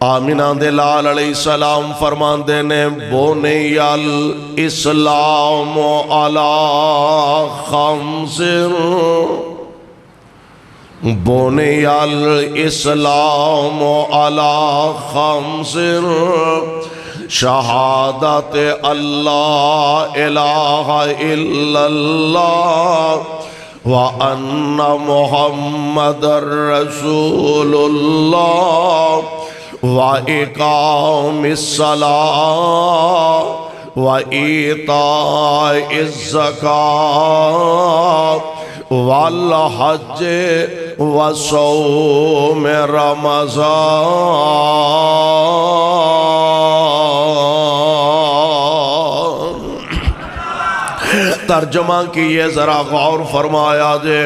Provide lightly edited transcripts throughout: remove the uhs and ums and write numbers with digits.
آمینہ دے لال علیہ السلام فرماندے نے بنی الاسلام علی خمس بنی الاسلام علی خمس شہادت اللہ الہ الا اللہ وَأَنَّ مُحَمَّدَ رَسُولُ اللَّهِ وَإِقَامِ الصَّلَاةِ وَإِيتَاءِ الزَّكَاةِ وَالْحَجِّ وَصَوْمِ رمضان۔ ترجمہ کیے ذرا غور فرمایا جے۔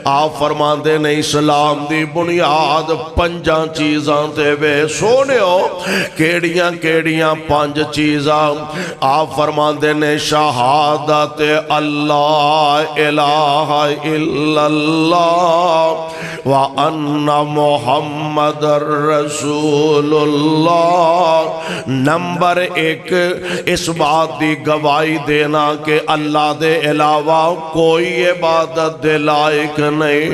آپ فرماندے نے اسلام دی بنیاد پنجاں چیزاں تے وے سونے ہو کیڑیاں کیڑیاں پانچ چیزاں۔ آپ فرماندے نے شہادت اللہ الہ الا اللہ وَأَنَّ محمد رسول اللہ۔ نمبر ایک اس بات دی گواہی دینا کہ اللہ دے علاوہ کوئی عبادت دے لائق نہیں،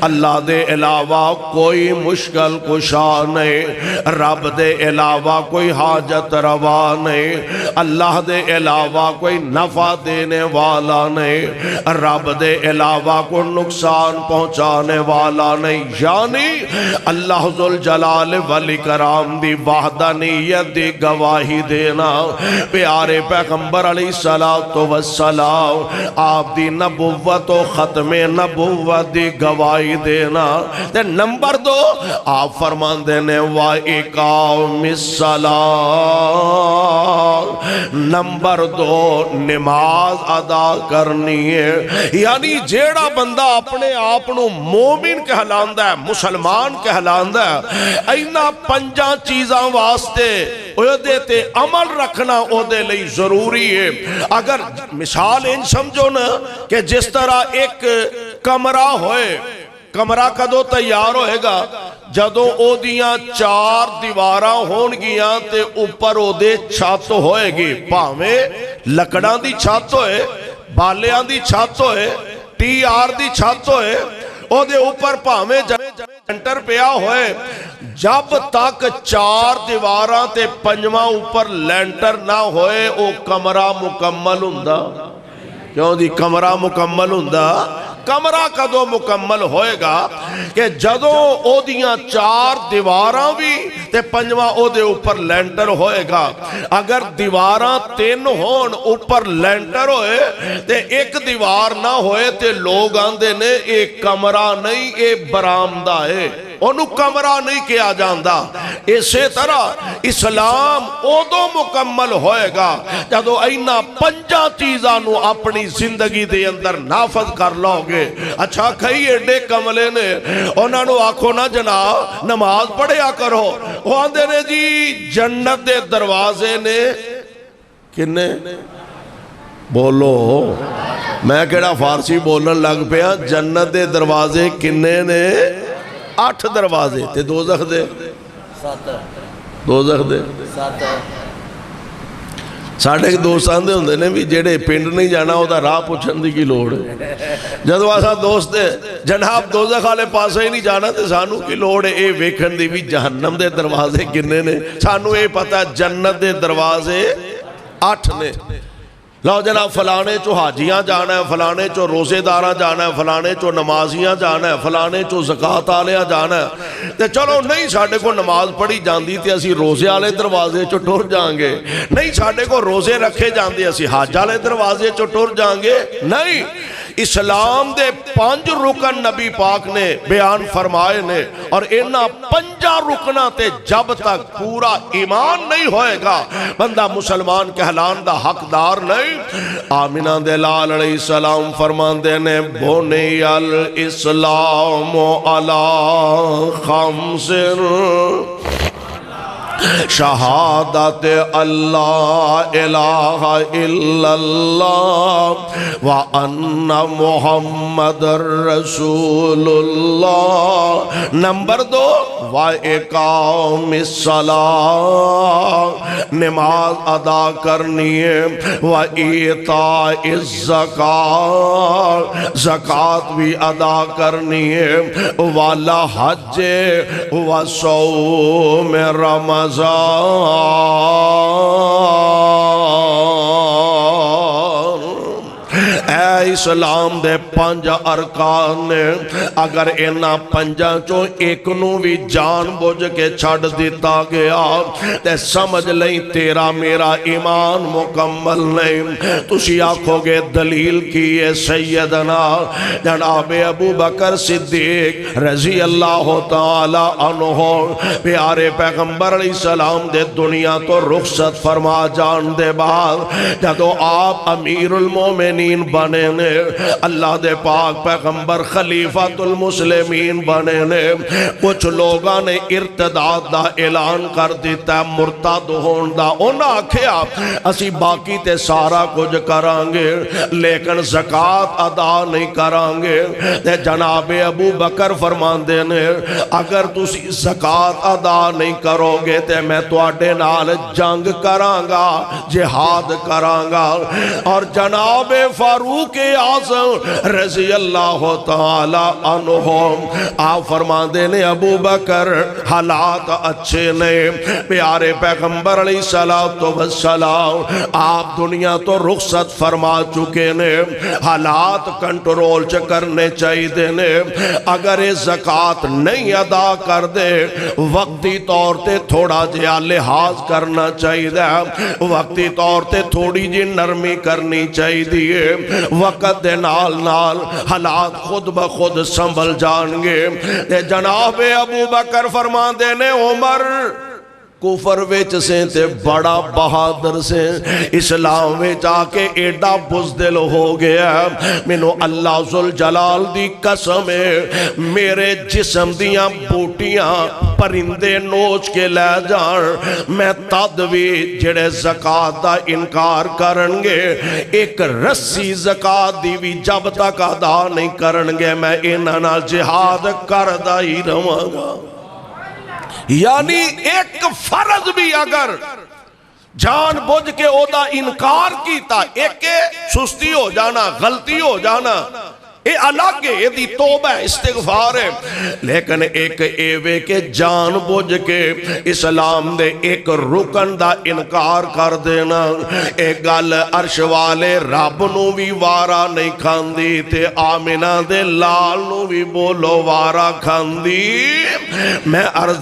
اللہ دے علاوہ کوئی مشکل کشا نہیں، رب دے علاوہ کوئی حاجت روا نہیں، اللہ دے علاوہ کوئی نفع دینے والا نہیں، رب دے علاوہ کوئی نقصان پہنچانے والا نہیں، یعنی اللہ ذوالجلال والاکرام دی وحدانیت دی گواہی دینا۔ پیارے پیغمبر علیہ السلام آپ دی نبوت و ختم نبوت دی گواہی دینا۔ تے نمبر دو آپ فرماندے نے وَإِقَامِ الصَّلَاةِ، نمبر دو نماز ادا کرنی ہے۔ یعنی جیڑا بندہ اپنے آپنو مومن کہلاندہ ہے، مسلمان کہلاندہ ہے، اینا پنجاں چیزاں واسطے اودے تے عمل رکھنا اودے لئی ضروری ہے۔ اگر مثال ان سمجھو نا کہ جس طرح ایک کمرہ ہوئے، کمرہ کدو تیار ہوئے گا جدوں او دیاں چار دیواراں ہون گیاں تے اوپر او دے چھت ہوئے گی، پاویں لکڑاں دی چھت ہوئے، بالیاں دی چھت ہوئے، ٹی آر دی چھت ہوئے، او دے اوپر پاویں جنٹر پیا ہوئے، جب تک چار دیواراں تے پنجواں اوپر لینٹر نہ ہوئے او کمرہ مکمل ہوندا۔ کیوں دی کمرہ مکمل ہوندا؟ کمرہ کدو مکمل ہوئے گا کہ جدوں او دیاں چار دیواراں بھی تے پنجواں او دے اوپر لینٹر ہوئے گا۔ اگر دیواراں تین ہون اوپر لینٹر ہوئے تے ایک دیوار نہ ہوئے تے لوگ آندے نے ایک کمرہ نہیں ایک برآمدہ ہے، انہوں کمرہ نہیں کیا جاندہ۔ اسی طرح اسلام اودو مکمل ہوئے گا جدو اینا پنجاں چیزاں نو اپنی زندگی دے اندر نافذ کر لو گے۔ اچھا کئی ایڈے کملے نے انہوں نے آکھو نا جناب نماز پڑھیا کرو، وہ آندے نے جی جنت دے دروازے نے کنے بولو، میں کہڑا فارسی بولن لگ پیا، جنت دے دروازے کنے نے 8 دروازے تے دوزخ دے 7 دوزخ دے 7۔ ساڑھے ایک دوست آندے ہوندے نے بھی جیڑے پنڈ نہیں جانا ہوتا راہ پوچھن دی کی لوڑ ہے۔ جدو آسا دوست دے جناب دوزخ والے پاسے ہی نہیں جانا تے سانو کی لوڑ ہے اے ویکھن دی بھی جہنم دے دروازے کنے نے، سانو اے پتہ جنت دے دروازے 8 نے۔ لو جناب فلانے چو حاجیاں جانا ہے، فلانے چو روزے داراں جانا ہے، فلانے چو نمازیاں جانا ہے، فلانے چو زکاة آلیاں جانا ہے، تے چلو نہیں ساڑھے کو نماز پڑھی جاندی تے اسی روزے آلے دروازے چو ٹور جانگے، نہیں ساڑھے کو روزے رکھے جاندی اسی حاج آلے دروازے چو ٹور جانگے، نہیں۔ اسلام دے 5 رکن نبی پاک نے بیان فرمائے نے، اور انہا 5 رکنہ تے جب تک پورا ایمان نہیں ہوئے گا بندہ مسلمان کہلان دا حقدار نہیں۔ آمینہ دے لال علیہ السلام فرمان دینے بنی الاسلام علی خمس شہادت اللہ الہ الا اللہ وان محمد رسول اللہ۔ نمبر 2 وَإِقَامِ الصَّلَاةِ، نماز ادا کرنی ہے، وَإِيتَاءِ الزَّكَاةِ، زکوٰۃ بھی ادا کرنی ہے، وَالْحَجِّ وَصَوْمِ رمضان۔ اے اسلام دے 5 ارکان نے، اگر انہاں 5 چوں ایک نو بھی جان بوجھ کے چھڑ دیتا گیا تے سمجھ لیں تیرا میرا ایمان مکمل نہیں۔ تسی آکھو گے دلیل کی ہے سیدنا جناب ابو بکر صدیق رضی اللہ تعالی عنہ، پیارے پیغمبر علیہ السلام دے دنیا تو رخصت فرما جان دے بعد جدو آپ امیر المومنین بنے نے، اللہ دے پاک پیغمبر خلیفۃ المسلمین بنے نے، کچھ لوگاں نے ارتداد دا اعلان کر دیتا ہے، مرتد ہون دا۔ انہاں آکھیا اسی باقی تے سارا کچھ کرانگے لیکن زکوٰۃ ادا نہیں کرانگے۔ تے جناب ابو بکر فرماندے نے اگر تسی زکوٰۃ ادا نہیں کرو گے تے میں تواڈے نال جنگ کرانگا، جہاد کرانگا۔ اور جناب فاروق اعظم رضی اللہ تعالی عنہ آپ فرماندے نے ابو بکر حالات اچھے نے، پیارے پیغمبر علیہ السلام آپ دنیا تو رخصت فرما چکے نے، حالات کنٹرول کرنے چاہیے نے۔ اگر زکوٰۃ نہیں ادا کر دے وقتی طور تے تھوڑا جہا لحاظ کرنا چاہیے، وقتی طور تے تھوڑی جی نرمی کرنی چاہیے، وقت دے نال نال حالات خود بخود سنبھل جان گے۔ جناب ابو بکر فرما دینے عمر کفر ویچ سے تے بڑا بہادر سے، اسلام ویچ آکے ایڈا بزدل ہو گیا، مینو اللہ ذوالجلال دی قسم ہے میرے جسم دیاں بوٹیاں پرندے نوچ کے لے جان، میں تدوی جڑے زکوٰۃ دا انکار کرنگے ایک رسی زکوٰۃ دی بھی جب تک ادا نہیں کرنگے میں انہاں نال جہاد کردہ ہی رہوں گا۔ یعنی ایک فرض بھی اگر جان بوجھ کے اودا انکار کیتا، ایک سستی ہو جانا، غلطی ہو جانا، اے الگ ہے، یہ دی توبہ استغفار ہے، لیکن ایک ایوے کے جان بوجھ کے اسلام دے ایک رکن دا انکار کر دینا، ایک گل عرش والے رب نو بھی وارا نہیں کھاندی تے آمنہ دے لال نو بھی بولو وارا کھاندی۔ میں عرض